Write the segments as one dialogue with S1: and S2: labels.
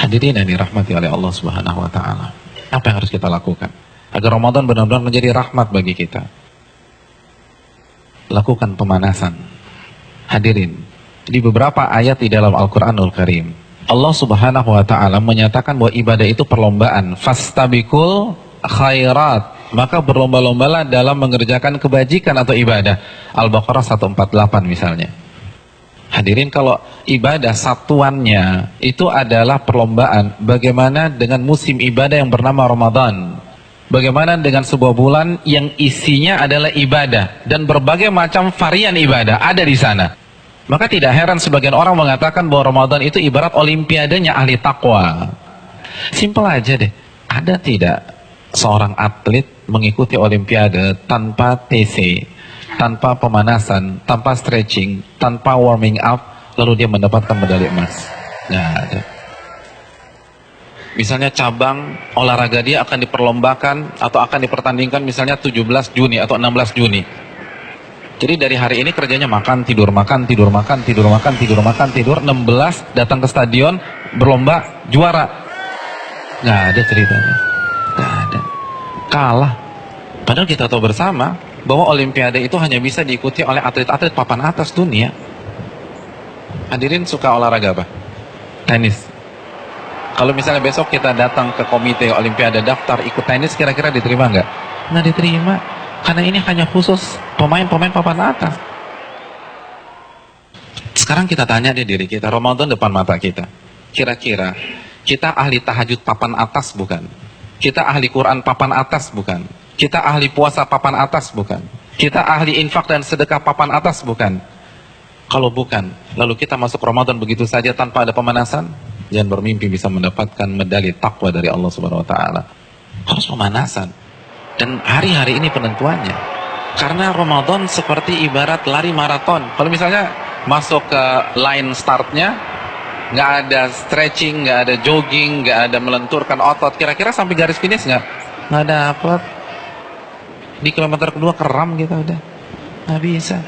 S1: Hadirin yang dirahmati oleh Allah Subhanahu wa taala. Apa yang harus kita lakukan agar Ramadan benar-benar menjadi rahmat bagi kita? Lakukan pemanasan. Hadirin, di beberapa ayat di dalam Al-Qur'anul Karim, Allah Subhanahu wa taala menyatakan bahwa ibadah itu perlombaan. Fastabiqul khairat, maka berlomba-lombalah dalam mengerjakan kebajikan atau ibadah. Al-Baqarah 148 misalnya. Hadirin, kalau ibadah satuannya itu adalah perlombaan, bagaimana dengan musim ibadah yang bernama Ramadan? Bagaimana dengan sebuah bulan yang isinya adalah ibadah dan berbagai macam varian ibadah ada di sana? Maka tidak heran sebagian orang mengatakan bahwa Ramadan itu ibarat olimpiadenya ahli takwa. Simpel aja deh. Ada tidak seorang atlet mengikuti olimpiade tanpa TC, tanpa pemanasan, tanpa stretching, tanpa warming up, lalu dia mendapatkan medali emas? Nggak ada. Misalnya cabang olahraga dia akan diperlombakan atau akan dipertandingkan misalnya 17 Juni atau 16 Juni. Jadi dari hari ini kerjanya makan, tidur, makan, tidur, makan, tidur, makan, tidur, makan, tidur. 16 datang ke stadion, berlomba, juara. Nggak ada ceritanya. Nggak ada. Kalah. Padahal kita tahu bersama bahwa olimpiade itu hanya bisa diikuti oleh atlet-atlet papan atas dunia. Hadirin suka olahraga apa? Tenis. Kalau misalnya besok kita datang ke komite olimpiade daftar ikut tenis, kira-kira diterima nggak? Nggak diterima. Karena ini hanya khusus pemain-pemain papan atas. Sekarang kita tanya di diri kita, Ramadan depan mata kita. Kira-kira kita ahli tahajud papan atas bukan? Kita ahli Quran papan atas bukan? Kita ahli puasa papan atas bukan? Kita ahli infak dan sedekah papan atas bukan? Kalau bukan, lalu kita masuk Ramadan begitu saja tanpa ada pemanasan? Jangan bermimpi bisa mendapatkan medali takwa dari Allah Subhanahu wa taala. Harus pemanasan. Dan hari-hari ini penentuannya. Karena Ramadan seperti ibarat lari maraton. Kalau misalnya masuk ke line startnya, nggak ada stretching, nggak ada jogging, nggak ada melenturkan otot, kira-kira sampai garis finish nggak dapet. Di kilometer kedua keram kita udah, nggak bisa.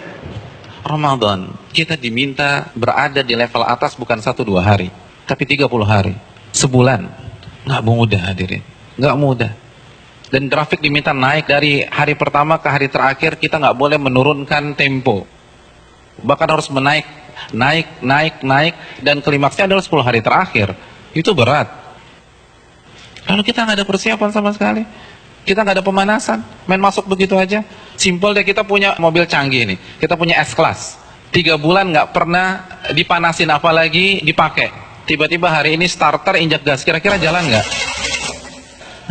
S1: Ramadan kita diminta berada di level atas bukan 1-2 hari, tapi 30 hari, sebulan. Nggak mudah hadirin, nggak mudah. Dan grafik diminta naik dari hari pertama ke hari terakhir. Kita nggak boleh menurunkan tempo, bahkan harus naik, dan klimaksnya adalah 10 hari terakhir. Itu berat. Lalu kita nggak ada persiapan sama sekali, kita nggak ada pemanasan, main masuk begitu aja. Simpel deh, kita punya mobil canggih nih, kita punya S-Class, 3 bulan nggak pernah dipanasin apalagi dipakai. Tiba-tiba hari ini starter injak gas, kira-kira jalan nggak?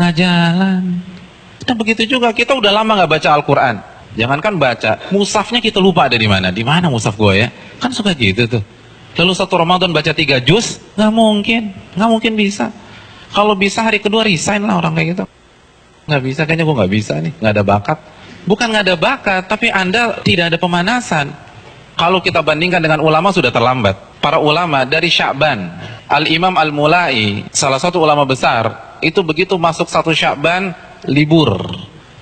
S1: Nggak jalan. Dan begitu juga kita udah lama nggak baca Al-Quran. Jangankan baca, mushafnya kita lupa ada di mana. Di mana mushaf gue ya? Kan suka gitu tuh. Lalu satu Ramadan baca 3 juz, nggak mungkin bisa. Kalau bisa hari kedua resign lah orang kayak gitu. Nggak bisa, kayaknya gue nggak bisa nih, nggak ada bakat. Bukan nggak ada bakat, tapi Anda tidak ada pemanasan. Kalau kita bandingkan dengan ulama sudah terlambat. Para ulama dari Sya'ban, Al-Imam Al-Mulai, salah satu ulama besar, itu begitu masuk 1 Sya'ban, libur.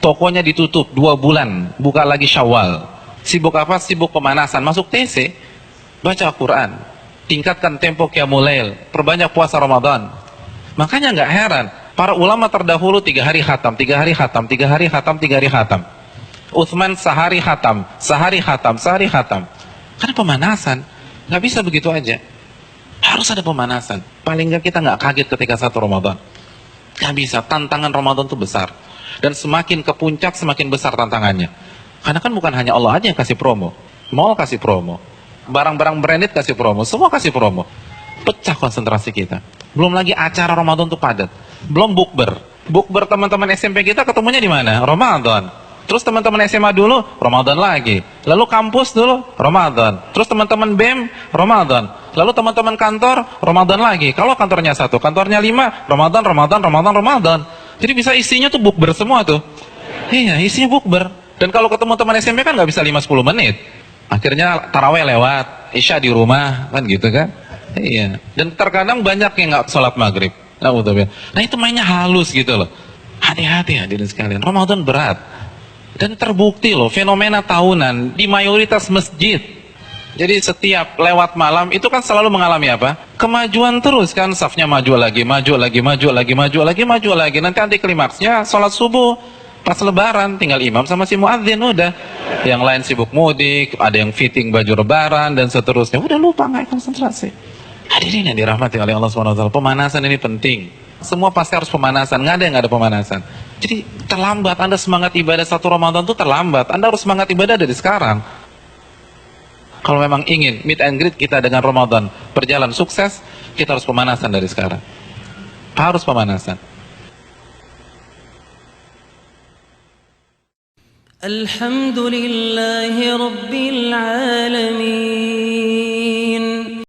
S1: Tokonya ditutup 2 bulan, buka lagi Syawal. Sibuk apa? Sibuk pemanasan. Masuk TC, baca Quran, tingkatkan tempo Qiyamul Lail, perbanyak puasa Ramadan. Makanya nggak heran, para ulama terdahulu 3 hari khatam, 3 hari khatam, 3 hari khatam, 3 hari khatam. Utsman sehari khatam, sehari khatam, sehari khatam. Karena pemanasan, nggak bisa begitu aja. Harus ada pemanasan. Paling nggak kita nggak kaget ketika 1 Ramadan. Nggak bisa, tantangan Ramadan itu besar. Dan semakin ke puncak, semakin besar tantangannya. Karena kan bukan hanya Allah aja yang kasih promo. Mall kasih promo, barang-barang branded kasih promo, semua kasih promo. Pecah konsentrasi kita. Belum lagi acara Ramadan itu padat. Belum bukber. Bukber teman-teman SMP kita ketemunya di mana? Ramadan. Terus teman-teman SMA dulu, Ramadan lagi. Lalu kampus dulu, Ramadan. Terus teman-teman BEM, Ramadan. Lalu teman-teman kantor, Ramadan lagi. Kalau kantornya 1, kantornya 5, Ramadan. Jadi bisa isinya tuh bukber semua tuh. Iya, isinya bukber. Dan kalau ketemu teman SMP kan nggak bisa 5-10 menit. Akhirnya taraweh lewat, isya di rumah, kan gitu kan. Iya. Dan terkadang banyak yang nggak sholat maghrib. Nah itu mainnya halus gitu loh. Hati-hati hadirin sekalian, Ramadan berat. Dan terbukti loh, fenomena tahunan di mayoritas masjid. Jadi setiap lewat malam itu kan selalu mengalami apa? Kemajuan terus kan, safnya maju lagi, maju lagi, maju lagi, maju lagi, maju lagi. Nanti anti klimaksnya sholat subuh pas lebaran, tinggal imam sama si muadzin udah. Yang lain sibuk mudik, ada yang fitting baju lebaran dan seterusnya. Udah lupa, nggak konsentrasi. Hadirin yang dirahmati oleh Allah SWT, pemanasan ini penting. Semua pasti harus pemanasan, nggak ada yang nggak ada pemanasan. Jadi terlambat, Anda semangat ibadah satu Ramadan itu terlambat. Anda harus semangat ibadah dari sekarang. Kalau memang ingin meet and greet kita dengan Ramadan berjalan sukses, kita harus pemanasan dari sekarang. Harus pemanasan.
S2: Alhamdulillahi Rabbil Alamin.